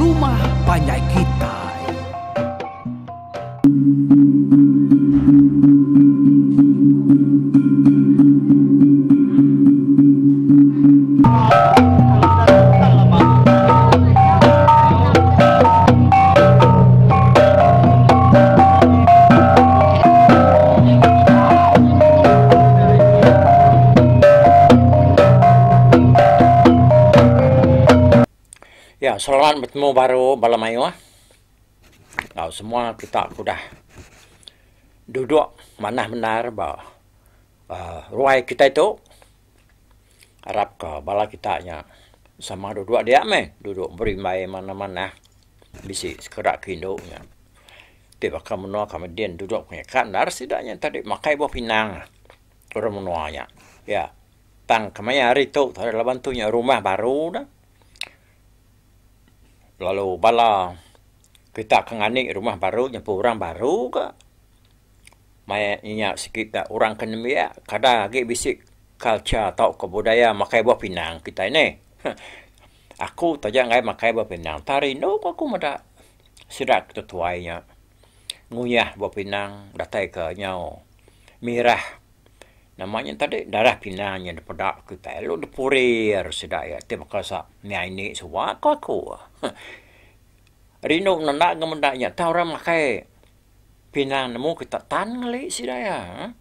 Rumah Panjai Kitai. Ya, selamat bertemu baru malam ayu. Semua kita sudah duduk mana benar bahwa ruai kita itu harap ke bala kitanya sama duduk dia duduk berimbai mana-mana bisi sekerak kindonya. Tiba ke menua kemudian duduk punya kandar setidaknya tadi makai buah pinang orang menuanya. Ya, tang kemanya hari itu tadi bantunya rumah baru dah. Lalu bala kita kengani rumah baru, nyampu orang baru ke. Maya nyak sikit orang kenemia, kada lagi bisik culture atau kebudayaan makai buah pinang kita ini. Aku taja ngai makai buah pinang. Tari no aku mada sidak tetuainya. Nguyah buah pinang datai ke nyau mirah. Namanya tadi darah pinangnya daripada kita. Lu depurir sidak ya. Tiba kasa ni ini semua aku. Rino nanda ngemendaknya tahu orang makai pinang nemu kita tan ngelik si daya.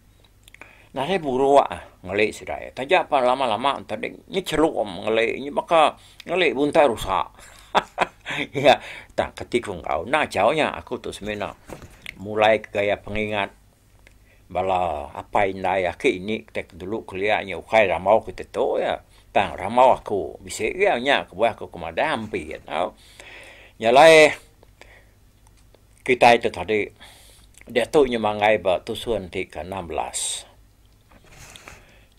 Nare buru ngelik si daya. Taja apa lama-lama tadi ni celuk ngelik ni maka ngelik buntai rusak. Ya, tak ketika kau nak jauhnya aku tu sebenarnya mulai gaya pengingat bala apa indai aku ini tek dulu kuliahnya ukai ramau kita tu ya. Tang ramau aku bisa ya nya aku kemada hampir tahu. Nyalai kita itu tadi dia tu nyemangai ba tusuan ke-16.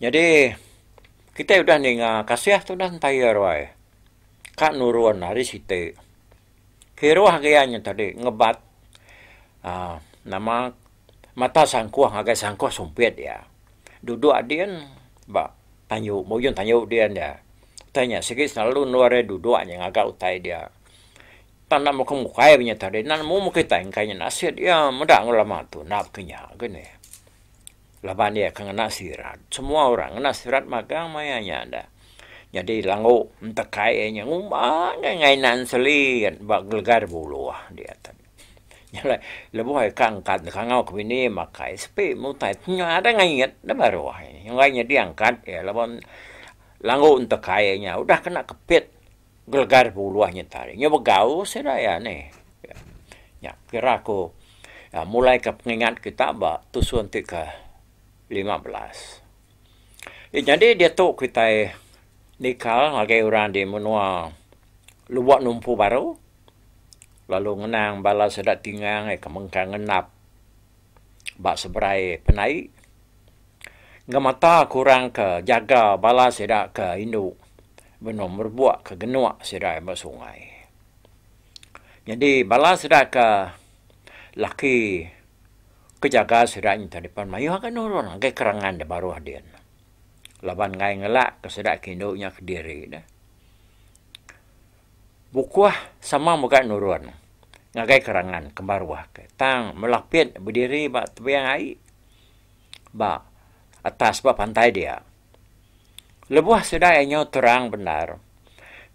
Jadi kita udah ninga kasih tu dan tayar wae. Kak nuruan hari situ. Kiro hagayanya tadi ngebat nama mata sangkuah agak sangkuah sumpit ya. Duduk adian ba tanyu moyun tanyu dia ya. Tanya sikit selalu nuare duduknya agak utai dia. Tanah mau kemukai punya tadi, nan mau kita engkanya nasihat ya mudah ngulama tu nap kenya gini. Laban dia kena nasihat. Semua orang nasihat magang mayanya ada. Jadi langu entah kayaknya ngumang ngai nan selian bak gelgar bulu dia tadi. Jadi lebu hai kangkat kangau kini makai sepi mutai punya ada ngayat dah baru yang lainnya diangkat ya laban langu entah kayaknya udah kena kepit. Gelgar buluahnya tadi. Nya begau sedaya nih. Ya, kira aku mulai ke pengingat kita ba tusuan ke-15. Ya, jadi dia tu kita nikal ngagai orang di menua luwak numpu baru. Lalu ngenang bala sedak tinggang kemengkang ngenap ba seberai penai. Ngamata kurang ke jaga bala sedak ke induk. Benom berbuat ke genua sirai bersungai. Jadi bala sirai ke laki kejaga sirai tadi pan mayu akan nurun ke kerangan de baru hadian. Laban ngai ngelak ke sirai kindonya ke diri dah. Bukuah sama muka nurun. Ngagai kerangan kembaruah ke tang melapit berdiri ba tebiang ai ba atas ba pantai dia. Lebuah sedainya terang benar.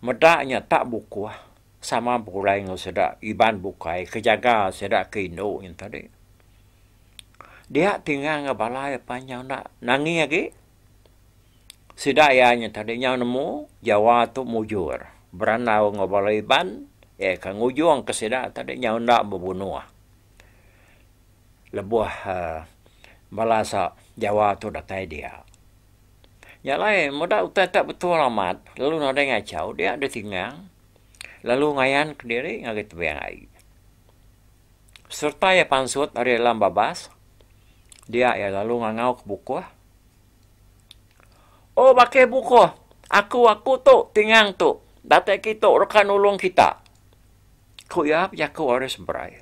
Medaknya tak buku sama bukulai ngau sedak iban bukai kejaga sedak kindo yang tadi. Dia tinggal ngebalai panjang nak nangi lagi. Sedayanya tadi yang nemu Jawa tu mujur. Beranau ngebalai iban kan ngujung ke sedak tadi yang nak berbunuh. Lebuah balasa Jawa tu datai dia. Yang lain, mudah utai tak betul amat. Lalu nada ngacau, dia ada tinggal. Lalu ngayan ke diri, ngagai tebiang air. Serta ya pansut dari dalam babas, dia ya lalu ngangau ke buku. Oh, pakai buku. Aku tu, tinggal tu. Datai kita, rekan ulung kita. Kau ya, aku harus seberai.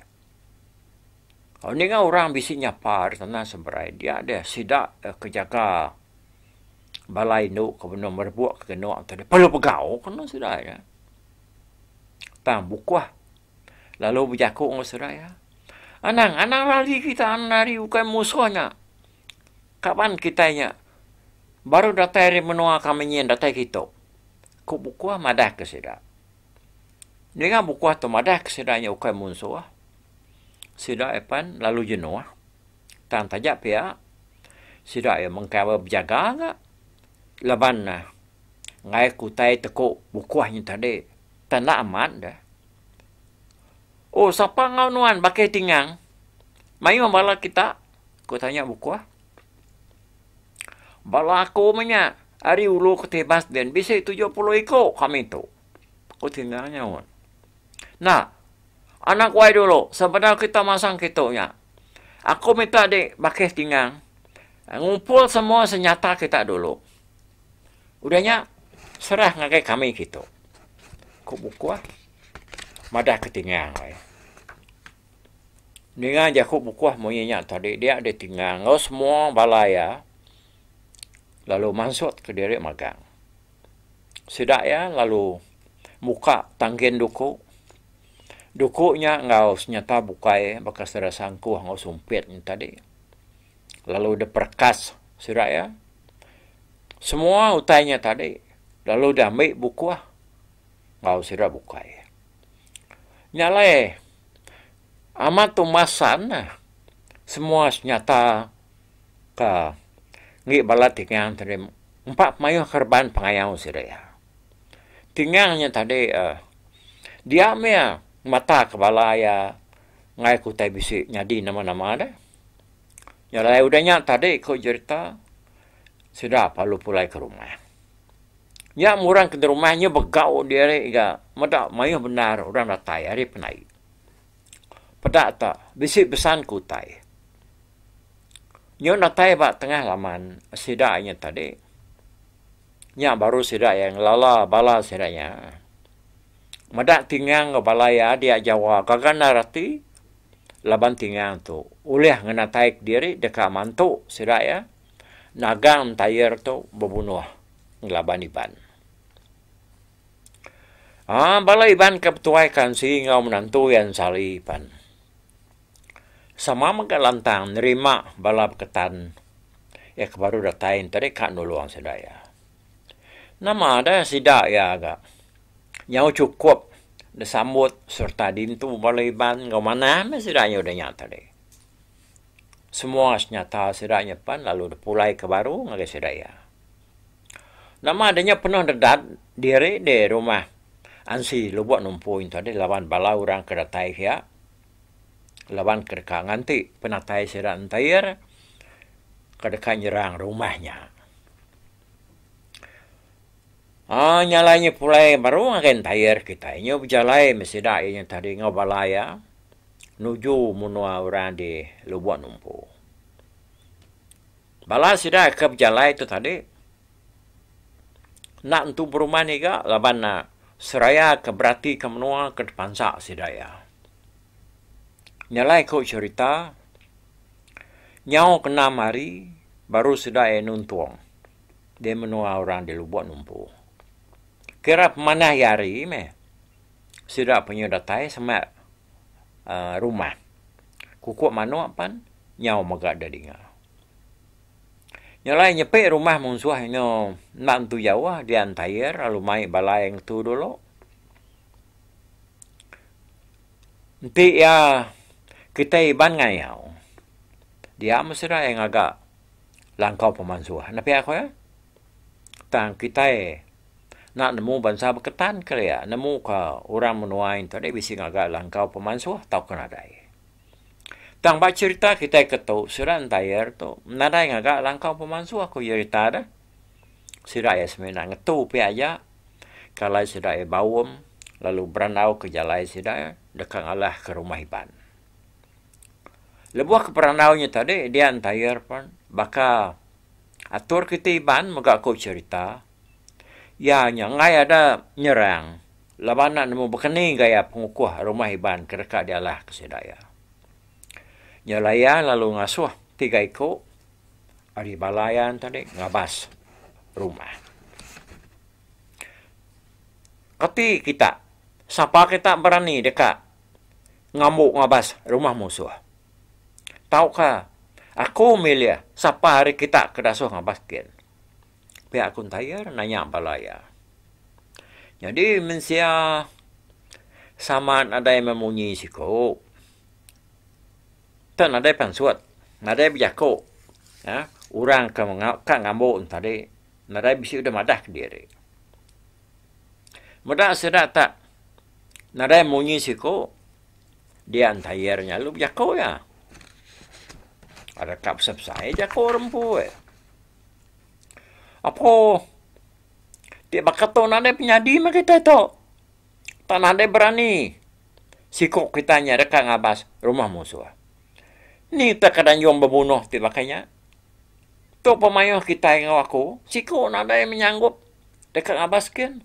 Oh, ini kan orang bisi nyapar, tanah seberai. Dia ada sidak kejaga balai nu ke benar berbuat ke genok tadi perlu pegau kena sudah ya Tang bukuah. Lalu berjakuk dengan seraya. Anang lari kita, anang lari bukan musuhnya. Kapan kitanya? Baru datai menua kami nyen datai kita. Kuk bukuah madah ke sida. Dengan bukuah tu madah ke sidanya bukan musuh. Sida epan lalu jenuh. Tang tajak pihak. Sida ya mengkawa berjaga enggak. Laban nah. Ngai kutai tekuk bukuahnya tadi. Tanda amat dah. Oh, siapa ngau nuan pakai tingang? Mai membala kita? Ku tanya bukuah. Bala aku punya. Hari ulu ketebas dan bisa 70 ekor kami tu. Ku tinggalnya. Nah, anak wai dulu. Sebenarnya kita masang kitonya. Aku minta dek pakai tingang. Ngumpul semua senjata kita dulu. Udahnya, serah ngakai kami gitu. Ku bukuah. Madah ketinggang. Dengan jakuk bukuah monyanya tadi. Dia ada tinggang. Oh, semua balaya. Lalu masuk ke diri magang. Sidak ya, lalu muka tanggen duku. Dukuknya ngau senyata bukai. Bekas ada sangkuh ngau sumpitnya tadi. Lalu ada perkas. Sidak ya. Semua utainya tadi. Lalu dah ambil bukuah. Ngau sidak bukai. Nyalai. Amat tumasan nah. Semua senyata ke ngi balat tingang tadi. 4 mayuh kerban pengayau siraya. Tingangnya tadi diamnya mata kepala ya ngai kutai bisik nyadi nama-nama dah. Nyalai udahnya tadi kau cerita sudah palu pulai ke rumah. Ya murang ke rumahnya begau dia ga madak mayuh benar orang datai hari penai. Pedak tak, bisik besan kutai. Nyo datai bak tengah laman sidaknya tadi. Nya baru sidak yang lala bala sidaknya. Madak tingang ke balaya dia Jawa kagan narati. Laban tingang tu. Ulih ngenatai diri dekat mantu sidak ya. Nagang tayar tu berbunuh. Ngelaban iban. Bala iban kebetuaikan si ngau menantu yang sali iban. Sama maka lantang nerima balap ketan. Ya kebaru datain tadi kak nuluang sedaya. Nama ada sidak ya agak. Nyau cukup. Disambut serta dintu balaiban. Kau mana sidaknya udah nyata deh. Semua senyata sidaknya pan. Lalu pulai kebaru ngagai sedaya. Nama adanya penuh dedat diri di rumah. Ansi lubuk numpuin tadi. Lawan bala orang kedatai ya. Lawan kedeka nganti penatai sidak entayar kedeka nyerang rumahnya. Nyalanya pulai baru ngagen tayar kita. Ini berjalai mesidak yang tadi ngabalaya nuju munua orang di lubuk numpu. Bala sidak ke berjalai itu tadi nak untuk berumah ni ga laban na seraya ke berarti ke menua ke depan sak sidaya. Nyalai kau cerita, nyau kena hari, baru sudah nuntuang. Dia menua orang di lubuk numpu. Kira mana hari, sudah punya datai sama rumah. Kukuk mana pan, nyau magak dadinga. Nyalai nyepek rumah musuh, nak tu jauh, dia antayar, lalu mai balai yang tu dulu. Nanti ya, kita iban ngayau. Dia mesti yang agak langkau pemansuh. Napi aku ya? Tang kita nak nemu bangsa berketan kali ya. Nemu ke orang menuain tadi bisa agak langkau pemansuh tau kena dai. Tang baca cerita kita ketau surat entayar tu. Nada yang agak langkau pemansuh aku cerita dah. Surat ya sebenarnya ngetu pi aja. Kalau surat ya bawum lalu beranau ke jalai sudah dekat Allah ke rumah iban. Lebuah keperanaunya tadi, dia antayar pun. Baka atur kita iban, maka aku cerita. Ya, ngai ada nyerang. Labanan nemu berkening gaya pengukuh rumah iban. Kedekat dia lah kesedaya. Nyalaya lalu ngasuh 3 ekor. Ari balayan tadi, ngabas rumah. Kati kita, Siapa kita berani dekat ngamuk ngabas rumah musuh. Tahukah, aku milih siapa hari kita kedasuh ngabaskin. Pihak aku tayar nanya balaya. Jadi mensia saman ada yang memunyi siko. Tan ada pensuat, ada bijako. Ya, orang kan ngamuk tadi, ada bisi udah madah ke diri. Madah sedak tak, ada yang munyi siko. Dia antayarnya lu bijako ya. Ada kap saya jako rempu. Apa? Dia bakato nade penyadi mah kita itu. Tak nade berani. Sikok kita nyari dekat ngabas rumah musuh. Ni tak kadang yom berbunuh ti bakanya. Tu pemayo kita yang aku. Sikok nade yang menyanggup dekat ngabas kan.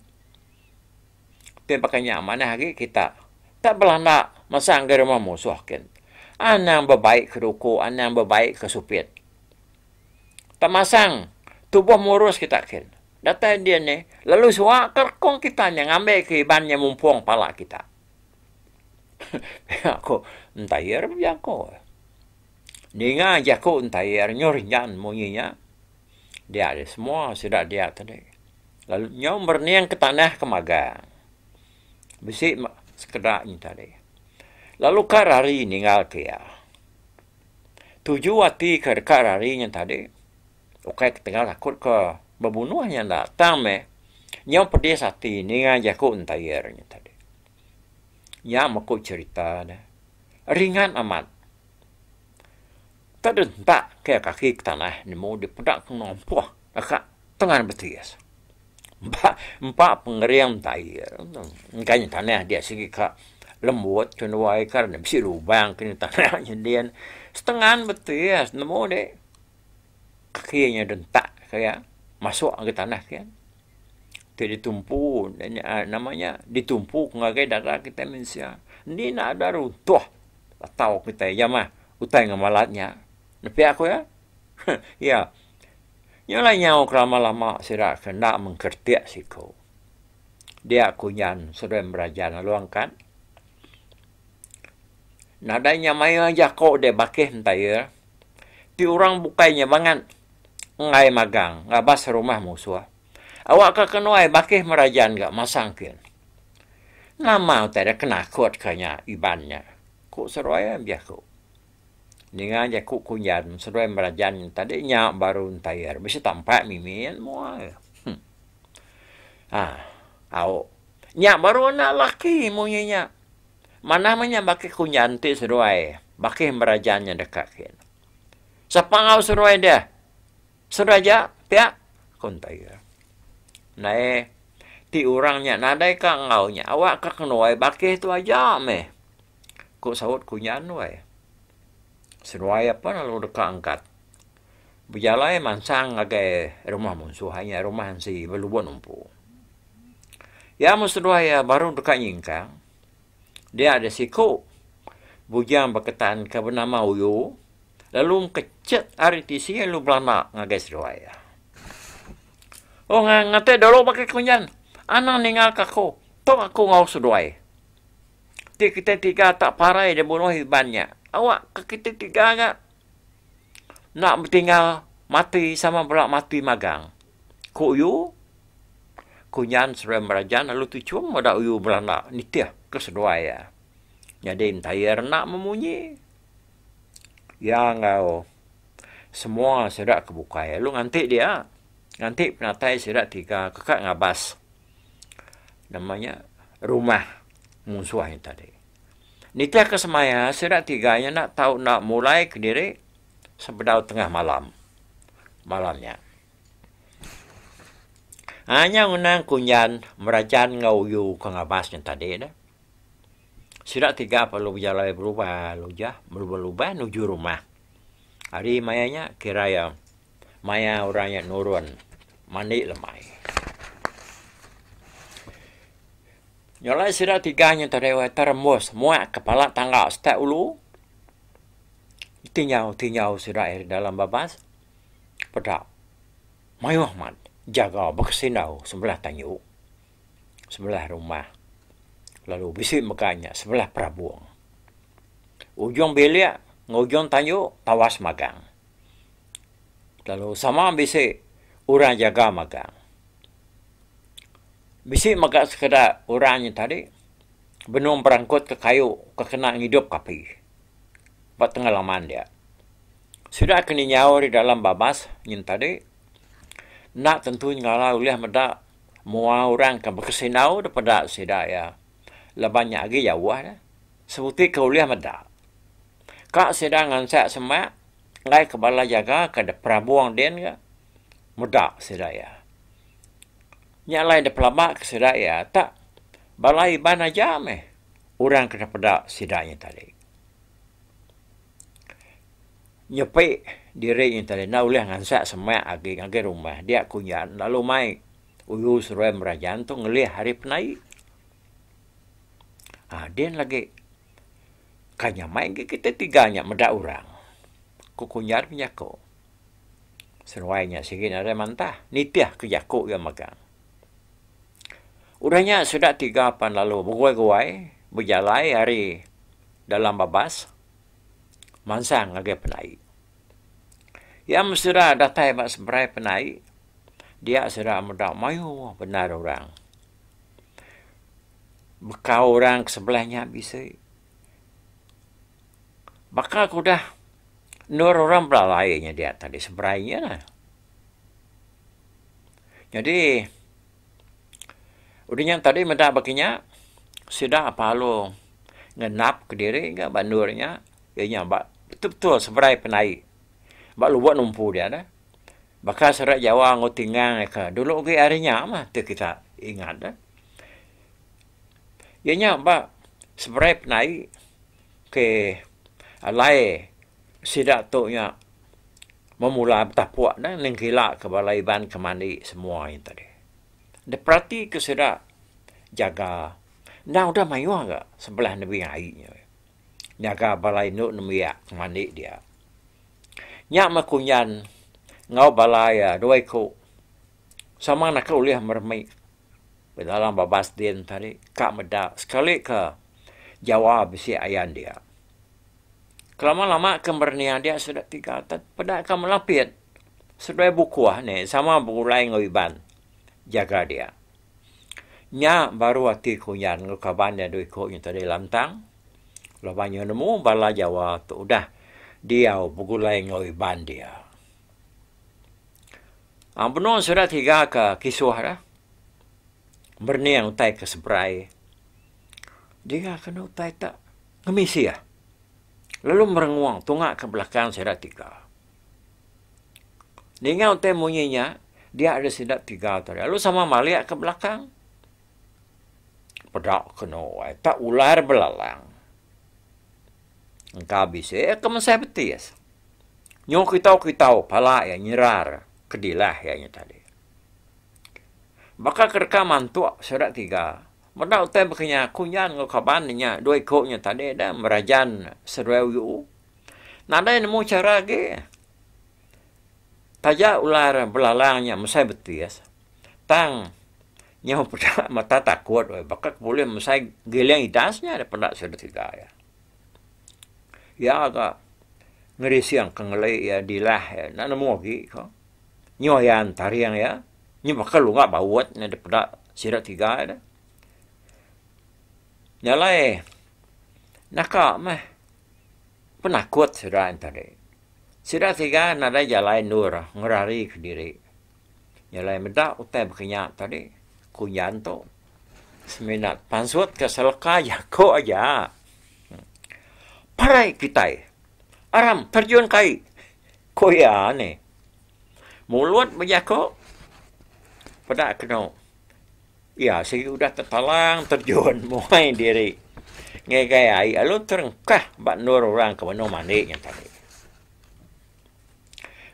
Ti bakanya mana lagi kita. Tak belanda masang ke rumah musuh kan. Anang berbaik ke ruko, anang berbaik ke supit. Tak masang tubuh murus kita kan. Datang dia ni, lalu suak kerkong kita yang ambil ke ibannya mumpung pala kita. Aku entayar aku. Ninga jako entayar nyoringan munyinya. Dia ada semua sudah dia tadi. Lalu nyom berniang ke tanah ke magang. Besi sekedar ini tadi. Lalu karari ninggal ke ya. Tujuh hati ke karari yang tadi. Oke, tinggal takut ke berbunuhnya datang me. Nyom pedih hati ninggal jako entayarnya tadi. Ya, aku cerita dah. Ringan amat. Tak dentak ke kaki ke tanah. Ni mau dipedak ke nompuh. Akak tengah bertias. Empat pengeriam tayar. Kayaknya tanah dia segi kak. Lembut cenderung karena bisa lubang kini tanahnya dia setengah betul nemu deh kakinya dentak kayak masuk ke tanah kan itu ditumpu namanya ditumpu ngagai darah kita manusia ini nak ada runtuh atau kita ya mah utai ngamalatnya tapi aku ya ya nyalanya lama-lama sirak kena mengkertiak siko dia kunyan sudah berajan luangkan. Nadanya maya jako de bakeh entaya. Ti orang bukainya bangan ngai magang, ngabas rumah musuh. Awak ka kenoi bakeh merajan gak masangkin. Nama utada kena kot kanya ibannya. Ku seroya biako. Ningan jako kunyan seroya merajan tadinya baru entaya. Bisa tampak mimin mua. Au. Nya baru anak laki munyinya. Mana namanya bakih kunyanti seruai. Bakih merajanya dekat kan. Siapa ngau seruai dia? Seraja pihak kontaya. Nah, ti orangnya nadai ka ngaunya. Awak ka kenuai bakih tu aja meh. Kok saut kunyan wai. Seruai apa lalu dekat angkat. Berjalai mansang agai rumah musuh hanya rumah si belubon umpu. Ya musuh ya baru dekat nyingkang. Dia ada siku. Bujang berketan ke bernama Uyu. Lalu kecet hari tisi lalu belana ngagai seruaya. Oh ngate dulu pakai kunyan. Anak ninggal kaku. Tok aku ngau seruai. Kita tiga tak parai dia bunuh ibannya. Awak ke kita tiga agak. Nak tinggal mati sama belak mati magang. Ku Uyu. Kunyan seruai merajan lalu tu cuma ada Uyu belana. Nitiah. Keseduaya. Jadi entayar nak memunyi. Ya ngau. Semua sedak kebukai. Lu ngantik dia. Ngantik penatai sedak tiga kekak ngabas. Namanya rumah musuhnya tadi. Nitiah kesemaya sedak tiganya nak tahu nak mulai ke diri sebedau tengah malam. Malamnya. Hanya unang kunyan merajan ngauyu ke ngabasnya tadi dah. Sudah tiga perlu berjalan berubah menuju rumah. Hari mayanya kiraya maya orangnya nurun mandi lemai. Nyolai sudah tiganya terewa terembus muak kepala tangga setiap ulu. Tinyau sudah air dalam babas. Pedak. Mayu Ahmad jaga berkesinau sebelah tanyu. Sebelah rumah. Lalu bisik makanya sebelah Prabuang. Ujung belia, ngujung tanyo, tawas magang. Lalu sama bisik, orang jaga magang. Bisik magang sekedar orangnya tadi, benung berangkut ke kayu, kekena hidup kapi. Buat pengalaman dia. Sudah kena nyawa di dalam babas, yang tadi, nak tentu ngalah oleh medak, mua orang ke berkesinau daripada sidak ya. Lebih lagi jauh dah. Sebuti kauliah medak. Kak sedang ngansak semak, ngai kepala jaga kada Prabuang den ke, medak sidak ya. Nyalai de pelabak sidak ya, tak balai ban aja meh. Orang kena pedak sidaknya tadi. Nyepi diri yang tadi, nak uliah ngansak semak agi rumah. Dia kunyan, lalu mai uyu suruh merajan tu ngelih hari penai. Dia lagi kanya main kita tiganya medak orang. Kukunyar punya ko. Seruainya sikit ada mantah. Nitiah ke jako yang magang. Udahnya sudah 3 pan lalu berguai-guai. Berjalai hari dalam babas. Mansang lagi penai. Yang sudah datang mak seberai penai. Dia sudah medak mayu benar orang. Bekau orang ke sebelahnya bisa. Bakal aku dah nur orang belalainya dia tadi seberainya lah. Jadi udahnya tadi mendak baginya sudah apa lo ngenap ke diri ke bandurnya ianya bak betul-betul seberai penai. Bak lu buat numpu dia dah. Bakal serat Jawa ngotingang ke dulu ke harinya mah tu kita ingat dah. Ianya bak seberai penai ke alai sidak tuknya memula tapuak dan nengkila ke balai ban ke mandi semua yang tadi. Dia perhati ke sidak jaga. Nah udah mayu agak sebelah Nabi airnya. Jaga balai nuk nemiak ke mandi dia. Nyak makunyan ngau balai dua ko. Sama nak kau lihat mermai. Dalam babas din tadi kak medak sekali ke Jawa besi ayan dia. Lama-lama kemernian dia sudah 3 tahun. Pada akan melapit. Sudah buku ni. Sama buku lain ngoiban. Jaga dia. Nya baru hati kunyan. Ngukaban dia duit ko yang tadi lantang. Lepas nemu bala Jawa tu. Udah. Dia buku lain ngoiban dia. Benar sudah 3 ke kisah dah. Berniang utai ke seberai. Dia kena utai tak. Ngemisi ya. Lalu merenguang, tunggak ke belakang sidak 3. Dengan temunya, dia ada sidak 3 tadi. Lalu sama maliak ke belakang. Pedak kena, tak ular belalang. Engkau bisa, kemasai betis. Nyok kitau, pala ya nyirar, kedilah ya tadi. Bakal kerekaman tuak sidak 3. Mada utai bekenya kunyan ngokaban nya dua ikutnya tadi dah merajan sereu. Nada nemu cara ge. Taja ular belalangnya mesai betis. Tang nyawa pada mata takut bakal boleh mesai geleng idasnya daripada sudah 3 ya. Ya agak ngerisi yang kengelai ya dilah ya. Nak nemu lagi ko. Nyoyan tariang ya. Ni bakal lu ngak bawat daripada sudah 3 ya. Nyalai nakak mah penakut sudah tadi. Sudah 3 nada jalai nur ngerari ke diri. Nyalai medak utai berkenyak tadi. Kunyan tu. Seminat pansut ke selka jako aja. Parai kitai. Aram terjun kai. Koya ni. Mulut berjako. Pada kena. Ya, saya sudah tertalang, terjun, mulai diri. Ngai-ngai, lalu terengkah bak nur orang ke mana mandi yang tadi.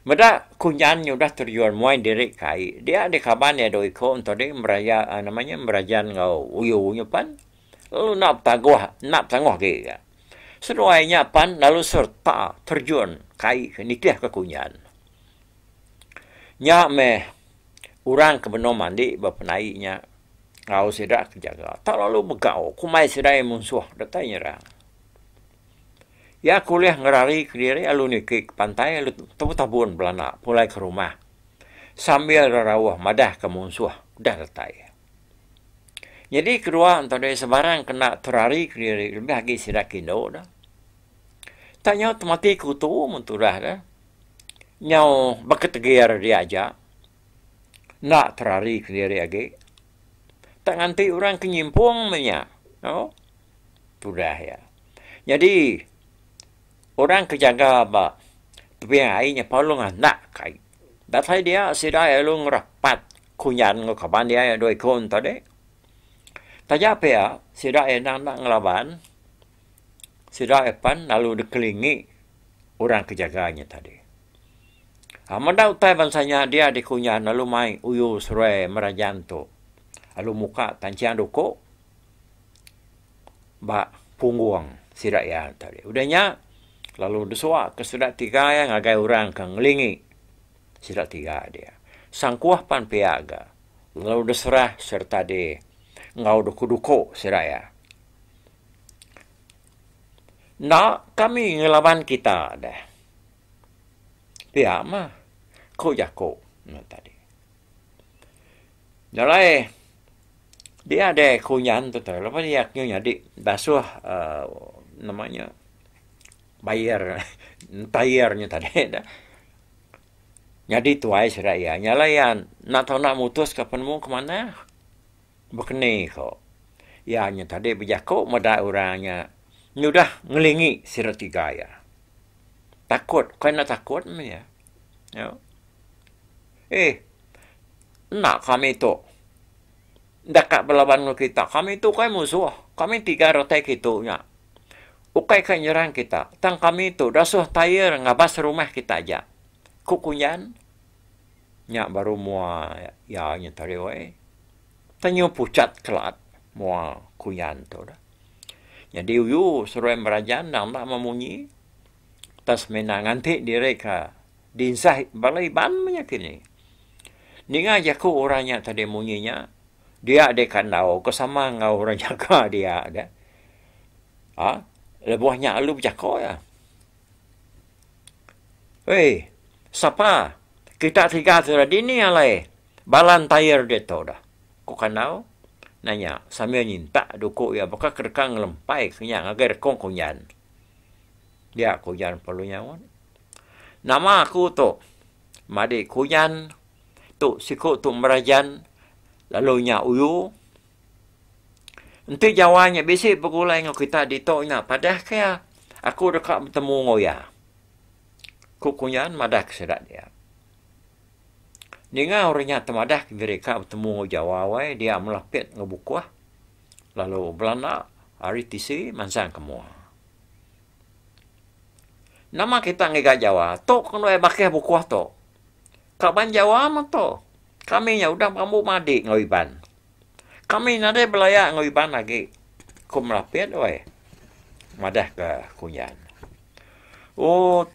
Meda kunyannya sudah terjun, mulai diri kai. Dia ada kabarnya doi ko untuk dia merajan ngau uyu-uyu pan. Lalu nak tangguh ke. Seruainya pan, lalu serta terjun kai, nitiah ke kunyan. Nyak orang ke mana mandi, berpenainya. Ngau sidak kejaga. Tak lalu megau. Kumai sidai musuh. Datai nyerang. Ya kuliah ngerari ke diri. Alu ni ke pantai. Alu tabu-tabuan belana. Pulai ke rumah. Sambil rarawah madah ke musuh. Dah datai. Jadi kedua antara sebarang kena terari ke diri. Lebih lagi sidak kindo dah. Tanya otomatis kutu menturah dah. Nyau berketegir dia aja. Nak terari ke diri lagi. Tak nganti orang kenyimpung punya. No? Sudah ya. Jadi, orang kejaga apa? Tapi yang airnya paling nak kai. Datai dia sidai lu ngerapat kunyan ngekaban dia yang doi kon tadi. Taja apa ya? Sidai nak ngelaban. Sidai pan lalu dikelingi orang kejaganya tadi. Mada utai bansanya dia di kunyan lalu mai uyu serai merajanto. Lalu muka tancian doko. Bak pungguang sidak ya tadi. Udahnya lalu desua ke sidak tiga yang agai orang ke ngelingi sidak tiga dia. Sangkuah pan piaga. Lalu deserah serta di ngau duko sidak ya. Nak kami ngelaban kita dah. Pihak mah. Ko jako. Tadi. Jalai. Dia ada kunyan tu. Lepas dia jadi basuh namanya bayarnya tadi. Jadi tuai seraya. Nyalayan nak tahu nak mutus kapan mu kemana? Bekeni kok. Ya nya tadi berjakuk mada orangnya. Nyudah ngelingi sirat tiga ya. Takut. Kau nak takut ya? Ya. Nak kami tu. Dekat berlawan kita. Kami itu kan musuh. Kami tiga rotai kitunya. Ukai kan nyerang kita. Tang kami itu dasuh tayar ngabas rumah kita aja. Kukunyan. Nyak baru mua ya nyetari wai. Tanyo pucat kelat mua kunyan tu dah. Jadi uyu suruh merajan nang nak memunyi. Tas menanganti diri ka. Dinsah balai ban menyakini. Ninga jaku orangnya tadi munyinya. Dia ada kandau, kesama ngau orang jaga dia ada. Lebuhnya alu berjaga ya. Siapa? Kita tiga sudah dini alai. Balan tayar dia tu dah. Kau kandau? Nanya, sambil nyinta duku ya, baka kerekang lempai kenyang agar kong kunyan. Dia kunyan perlunya wan. Nama aku tu, Madi kunyan, tu siku tu merajan. Lalu nya uyu. Nanti jawanya bisi bergulai dengan kita di toknya. Padahal kaya aku dekat bertemu ngoya. Kukunyan madah kesedak dia. Ninga orangnya temadah mereka bertemu Jawa wai dia melapit ngebukuah. Lalu belana hari tisi mansang kemua. Nama kita ngega Jawa. Tok kena bakeh bukuah tok. Kaban Jawa mah tok. Kami nya udah kamu madi ngoiban. Kami nade belaya ngoiban lagi. Ku melapit weh. Madah ke kunyan.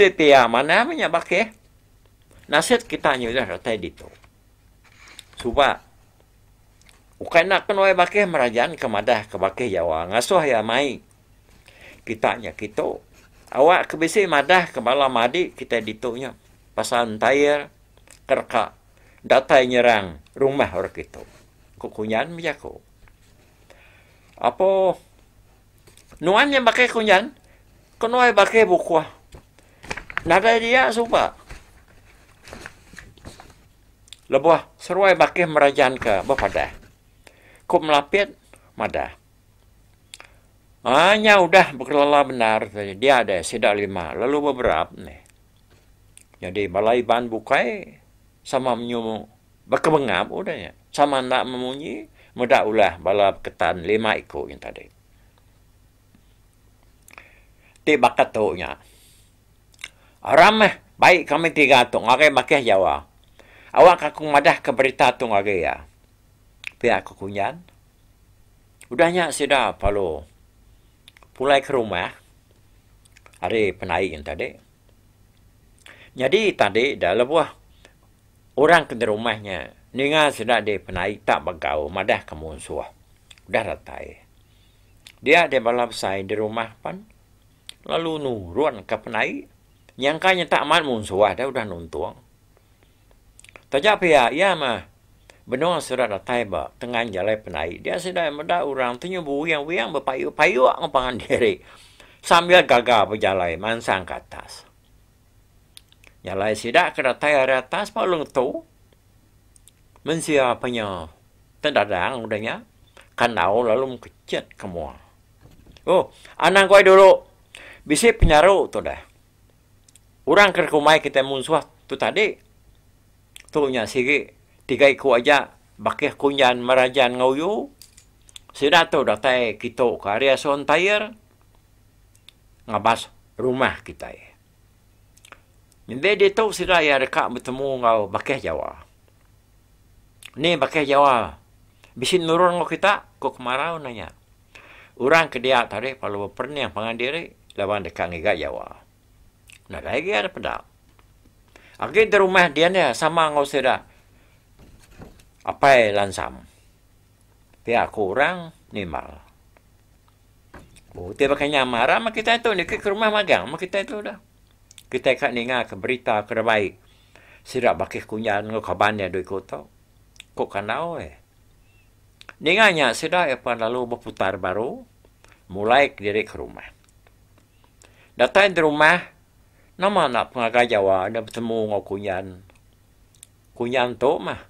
Tepia mana punya bakeh? Nasib kita nya udah ratai dito. Cuba. Ukai nak kenoi bakeh merajan ke madah ke bakeh Jawa. Ngasuh ya mai. Kita nya kito. Awak kebisi madah ke bala madi kita ditonya. Pasal tayar kerka. Datai nyerang rumah orang itu. Kukunyan menjaku. Apa? Nuannya pakai kunyan. Kenoi pakai bukuah. Nada dia suka. Lebuah seruai pakai merajan ke bapada. Ku melapit madah. Hanya udah berkelala benar. Dia ada sidak 5. Lalu beberapa nih. Jadi balai ban bukai. Sama menyumu berkebengap udahnya. Sama nak memunyi mudah ulah bala ketan 5 ekor yang tadi. Ti bakat tunya. Ramah baik kami 3 tu ngagai bakeh Jawa. Awak aku madah ke berita tu ngagai ya. Pihak aku kunyan. Udahnya sudah palo. Pulai ke rumah. Hari penai yang tadi. Jadi tadi dah lebuah orang ke rumahnya Ninga sudah de penai tak bagau madah kamu suah. Udah ratai. Dia ada balap sai di rumah pan. Lalu nurun ke penai. Nyangkanya tak mat munsuah dah udah nuntuang. Tajak pihak ya mah. Benar sudah ratai ba tengah jalan penai. Dia sudah meda orang tu nyebu yang berpayu-payu ngapangan diri. Sambil gagah berjalan mansang ke atas. Jalan sidak ke ratai atas palung tu. Mensia punya tendadang udahnya. Kanau lalu kecet semua. Oh, anak kau dulu. Bisa penyaru tu dah. Orang kerkumai kita munsuah tu tadi. Tu nya sigi. 3 ikut aja. Bakih kunyan merajan ngauyu. Sudah tu datai kita ke area son tayar. Ngabas rumah kita. Jadi dia tu sudah ya dekat bertemu ngau bakih Jawa. Ni bakih Jawa. Bisin nurun ngau kita. Kau kemarau nanya. Orang ke dia tadi. Kalau pernah pangan diri. Lawan dekat ngigak Jawa. Nah lagi ada pedal. Akhir di rumah dia ni sama ngau sudah. Apa lansam. Pihak kurang ni mal. Oh, tiba kanya marah mak kita itu ni ke rumah magang mak kita itu dah. Kita kat ninga ke berita ke baik. Sirak bakih kunyan ngau kaban dia doi kota. Kok kanau Ninganya sudah apa lalu berputar baru. Mulai diri ke rumah. Datang di rumah. Nama nak pengagai Jawa. Dia bertemu ngau kunyan. Kunyan tu mah.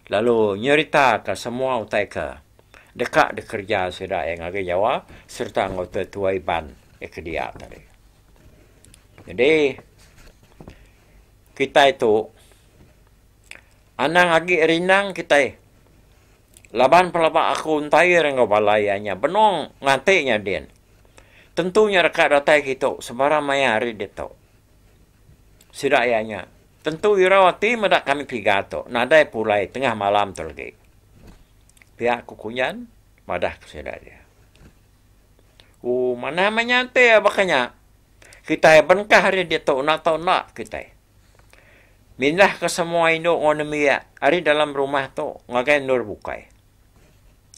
Lalu nyerita ke semua utai ke. Dekat di kerja sudah yang agak Jawa. Serta ngau tetua iban. Ke dia tadi. Jadi. Kita itu. Anang agi rinang kita. Laban pelabak aku untayar ngau balayanya. Benong ngantiknya dia. Tentunya rekat datai kita. Sebarang mayari dia tu. Sudah ayahnya. Tentu irawati medak kami pigato. Nadai pulai tengah malam terlegi. Pihak kukunyan. Madah kesudah dia. Mana menyante ya bakanya. Kita benkah hari dia tu. Nak tahu nak kita. Mindah ke semua induk ngonemia. Hari dalam rumah tu. Ngagai nur bukai.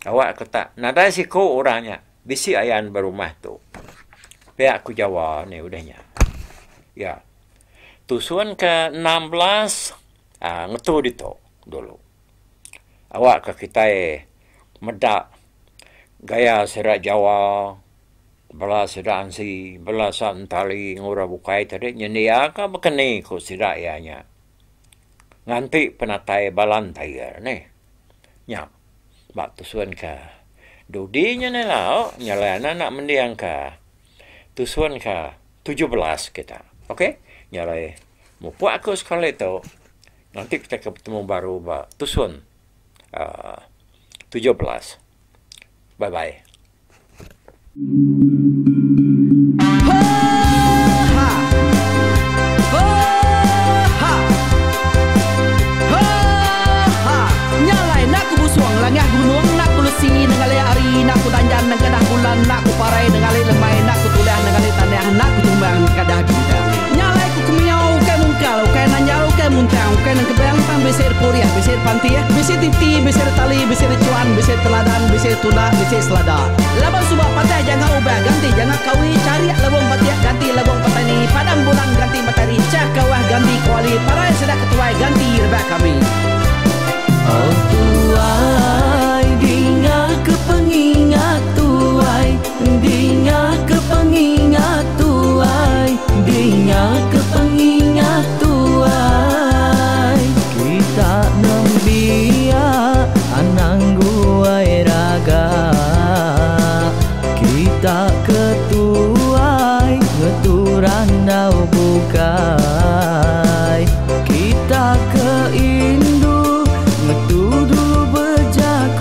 Awak kata. Nadai siku orangnya. Bisi ayan berumah tu. Pihak ku Jawa ni udahnya. Ya. Tusuan ke 16 ngetu dito dulu. Awak ke kita medak gaya serak Jawa bela serak ansi bela santali ngura bukai tadi nyenia ka bekeni ko serak ianya. Nganti penatai balan tayar ni. Nya. Bak tusuan ke dudinya ni lah nyalana nak mendiang ke tusuan ke 17 kita. Okey? Nyalai. Mupu aku sekali tu. Nanti kita ketemu baru tusun 17. Bye-bye. Nyalai nak ku busuang langah gunung nak ku lesi nengalai ari nak ku danjan nengkadah bulan nak ku parai nengalai lemai nak ku tulah nengalai tanah nak ku tumbang kadah bidang. Nyalai ku kemiau ke mungkal ke nanjau ke muntang ke nang kebang tang beser puriah beser pantia beser titi beser tali beser cuan beser teladan beser tuna beser selada. Labang subak patah jangan ubah ganti jangan kawi cari labang patiak ganti labang petani padang bulan ganti matahari cah kawah ganti kuali parai sedak ketuai ganti rebak kami. Oh tuai, dinga ke pengingat tuai, dinga ke pengingat tuai, dinga ke pengingat tuai. Kita nembia anang guai raga, kita ketuai ngeturan dau bukai, kita ke Indu ngetudu bejak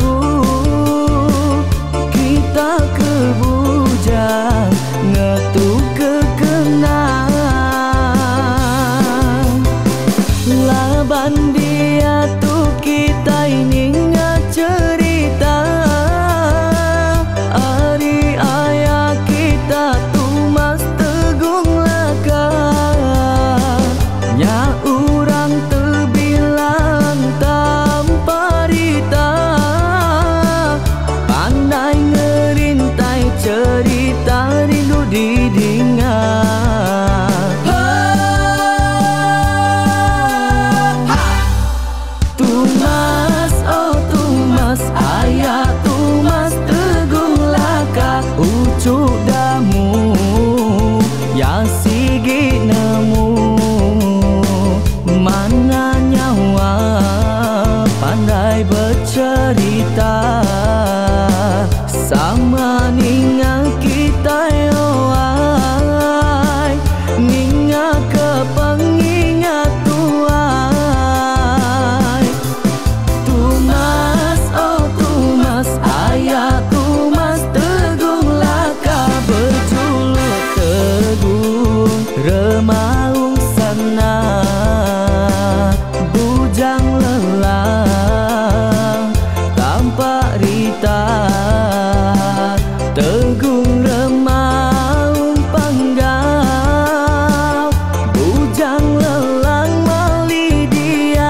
sama ninga kita yoai, ninga ke pengingat tuai. Tumas oh tumas ayah tumas tegung laka berjuluk tegung remaung sana bujang lelang tampak rita tegung remaung panggau bujang lelang mali diau.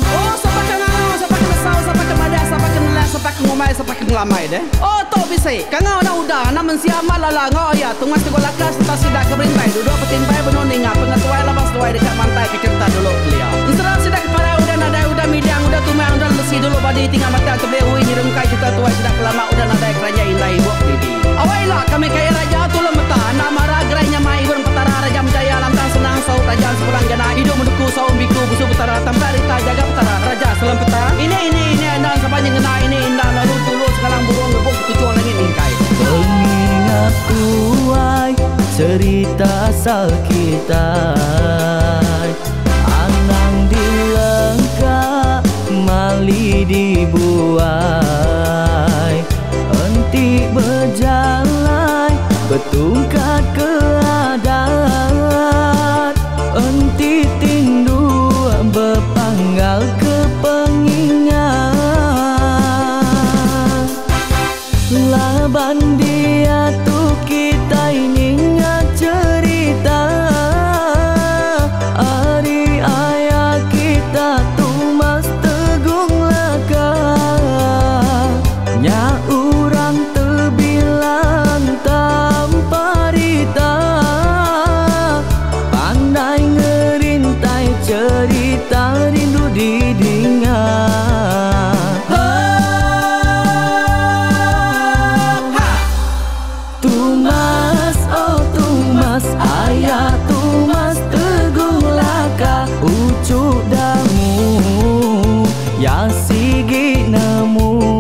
Oh, siapa kengau, siapa kenesau, siapa kemadah, siapa kenelah, siapa kengumai, siapa kengelamai deh. Oh, to bisa. Kengau na udah, namun siapa lala ngau ya. Tungas tegol lakas, tak sidak keberintai. Duduk petintai benoninga, pengatuai labas tuai dekat mantai kecerita dulu beliau. Instagram sidak kepada udah nadai, udah miliang, udah tumai, udah lesi dulu badi tinggal mata terbehui nyirengkai kita tuai sidak lama udah nadai kerajaan indah ibu bibi. Awailah kami kaya raja tu lemeta, nama ragrainya mai burung petara raja menjaya lantang senang saut raja sepulang jana hidup menduku saum biku busu petara tambah rita jaga petara raja selam petara. Ini anda sepanjang kena ini indah lalu tulus sekarang burung ngebuk tujuan langit ingkai. Pengingat tuai cerita asal kita, anang dilengkap mali dibuai, enti berjalan betungkat ke adat, enti tindu berpanggal ke pengingat. Laban dia tu kita ingat cerita hari ayah kita tumas tegung laka nya urang terbilang tanpa rita pandai ngerintai cerita rindu didingat. Tumas oh tumas ayah tumas tegung laka ucuk damu ya sigi nemu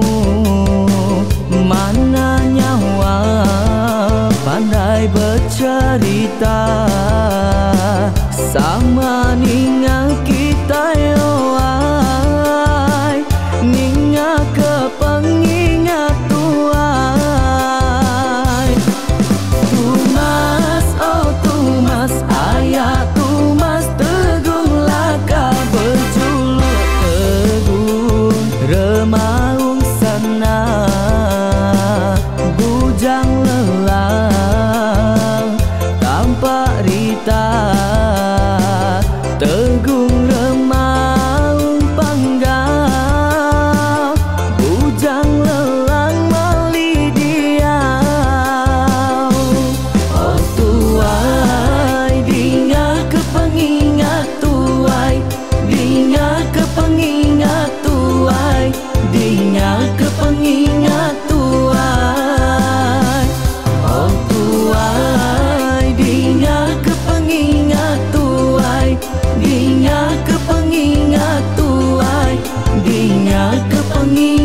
mana nyawa pandai bercerita sama ninga kita yoai, ninga ke pengingat tuai. Tumas oh tumas ayah tumas tegung laka berjuluk tegung remaung sana bujang lelang tampak rita tegung remaung panggau bujang lelang mali diau. Oh tuai dinga ke pengingat tuai, dinga ke pengingat tuai, dinga ke pengingat tuai. Oh tuai dinga ke pengingat tuai, dinga ke pengingat tuai, dinga ke pengingat